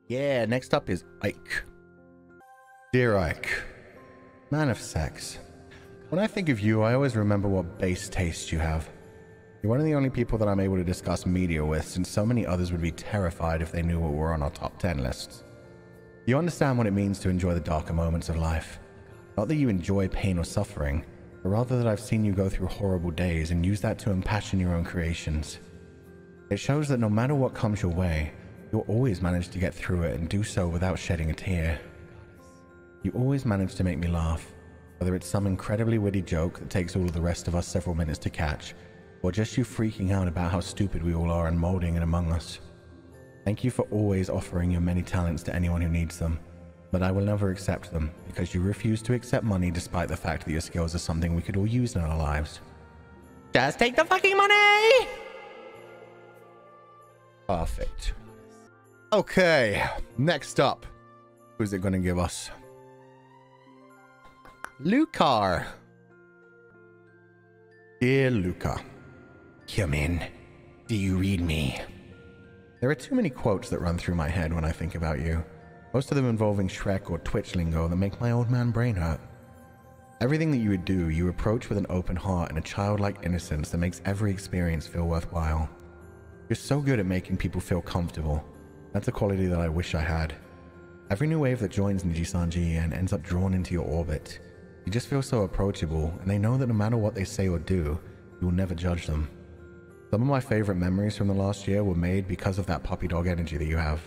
Yeah, next up is Ike. Dear Ike, man of sex. When I think of you, I always remember what base taste you have. You're one of the only people that I'm able to discuss media with, since so many others would be terrified if they knew what were on our top 10 lists. You understand what it means to enjoy the darker moments of life. Not that you enjoy pain or suffering, but rather that I've seen you go through horrible days and use that to impassion your own creations. It shows that no matter what comes your way, you'll always manage to get through it and do so without shedding a tear. You always manage to make me laugh, whether it's some incredibly witty joke that takes all of the rest of us several minutes to catch, or just you freaking out about how stupid we all are and molding it among us. Thank you for always offering your many talents to anyone who needs them, but I will never accept them because you refuse to accept money despite the fact that your skills are something we could all use in our lives. Just take the fucking money! Perfect. Okay, next up. Who's it going to give us? Lucar. Dear Lucar, come in. Do you read me? There are too many quotes that run through my head when I think about you. Most of them involving Shrek or Twitch lingo that make my old man brain hurt. Everything that you would do, you approach with an open heart and a childlike innocence that makes every experience feel worthwhile. You're so good at making people feel comfortable. That's a quality that I wish I had. Every new wave that joins NIJISANJI EN ends up drawn into your orbit. You just feel so approachable, and they know that no matter what they say or do, you will never judge them. Some of my favorite memories from the last year were made because of that puppy dog energy that you have.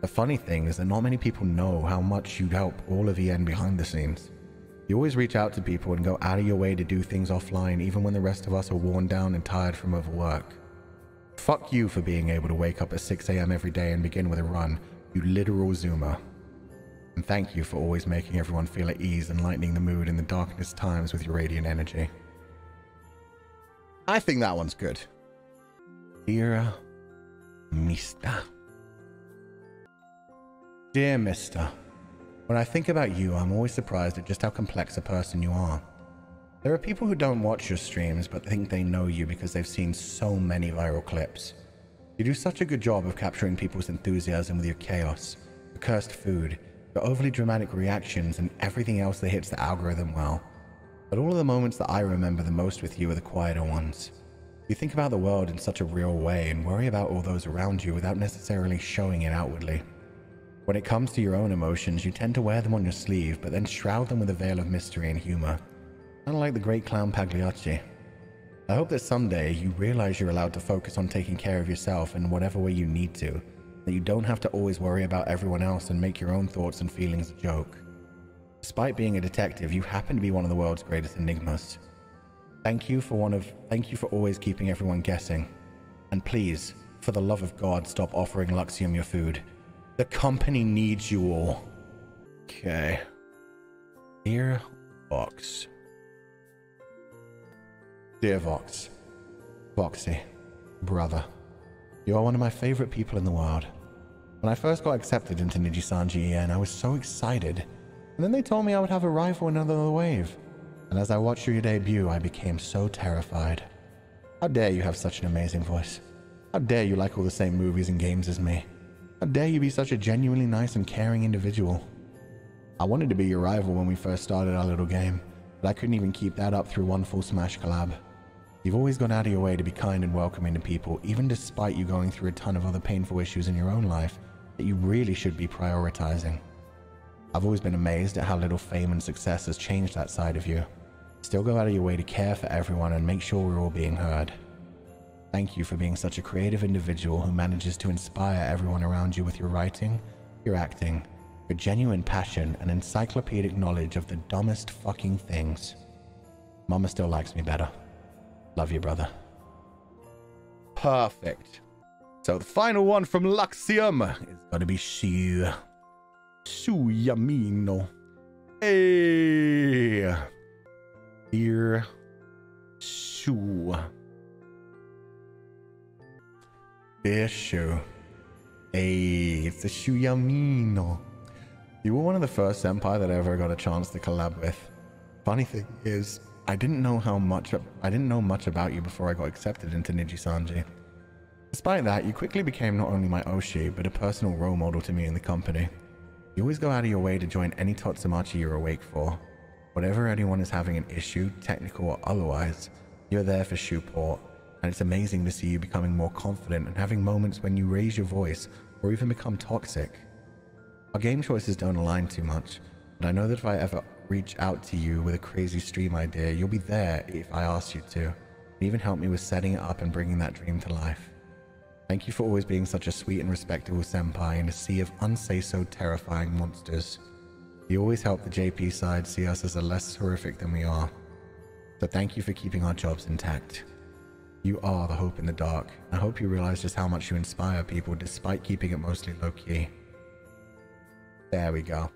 The funny thing is that not many people know how much you help all of EN behind the scenes. You always reach out to people and go out of your way to do things offline even when the rest of us are worn down and tired from overwork. Fuck you for being able to wake up at 6 AM every day and begin with a run, you literal zoomer. And thank you for always making everyone feel at ease and lightening the mood in the darkest times with your radiant energy. I think that one's good. Dear Mista. Dear Mista, when I think about you, I'm always surprised at just how complex a person you are. There are people who don't watch your streams but think they know you because they've seen so many viral clips. You do such a good job of capturing people's enthusiasm with your chaos, your cursed food, your overly dramatic reactions, and everything else that hits the algorithm well. But all of the moments that I remember the most with you are the quieter ones. You think about the world in such a real way and worry about all those around you without necessarily showing it outwardly. When it comes to your own emotions, you tend to wear them on your sleeve, but then shroud them with a veil of mystery and humor. Kind of like the great clown Pagliacci. I hope that someday you realize you're allowed to focus on taking care of yourself in whatever way you need to, that you don't have to always worry about everyone else and make your own thoughts and feelings a joke. Despite being a detective, you happen to be one of the world's greatest enigmas. Thank you for always keeping everyone guessing. And please, for the love of God, stop offering Luxiem your food. The company needs you all. Okay. Dear Vox. Dear Vox. Voxy. Brother. You are one of my favorite people in the world. When I first got accepted into NIJISANJI EN, I was so excited. And then they told me I would have a rival in another wave. And as I watched your debut, I became so terrified. How dare you have such an amazing voice? How dare you like all the same movies and games as me? How dare you be such a genuinely nice and caring individual? I wanted to be your rival when we first started our little game, but I couldn't even keep that up through one full Smash collab. You've always gone out of your way to be kind and welcoming to people, even despite you going through a ton of other painful issues in your own life that you really should be prioritizing. I've always been amazed at how little fame and success has changed that side of you. Still go out of your way to care for everyone and make sure we're all being heard. Thank you for being such a creative individual who manages to inspire everyone around you with your writing, your acting, your genuine passion, and encyclopedic knowledge of the dumbest fucking things. Mama still likes me better. Love you, brother. Perfect. So the final one from Luxiem is gonna be Shuyamino. Hey. Dear Shu. Dear Shu. Hey, it's the Shuyamino. You were one of the first senpai that I ever got a chance to collab with. Funny thing is, I didn't know much about you before I got accepted into NIJISANJI. Despite that, you quickly became not only my Oshi, but a personal role model to me in the company. You always go out of your way to join any Totsumachi you're awake for. Whatever anyone is having an issue, technical or otherwise, you're there for support, and it's amazing to see you becoming more confident and having moments when you raise your voice or even become toxic. Our game choices don't align too much, but I know that if I ever reach out to you with a crazy stream idea, you'll be there if I ask you to, and even help me with setting it up and bringing that dream to life. Thank you for always being such a sweet and respectable senpai in a sea of unsay-so terrifying monsters. You always help the JP side see us as less horrific than we are. So thank you for keeping our jobs intact. You are the hope in the dark. I hope you realize just how much you inspire people despite keeping it mostly low-key. There we go.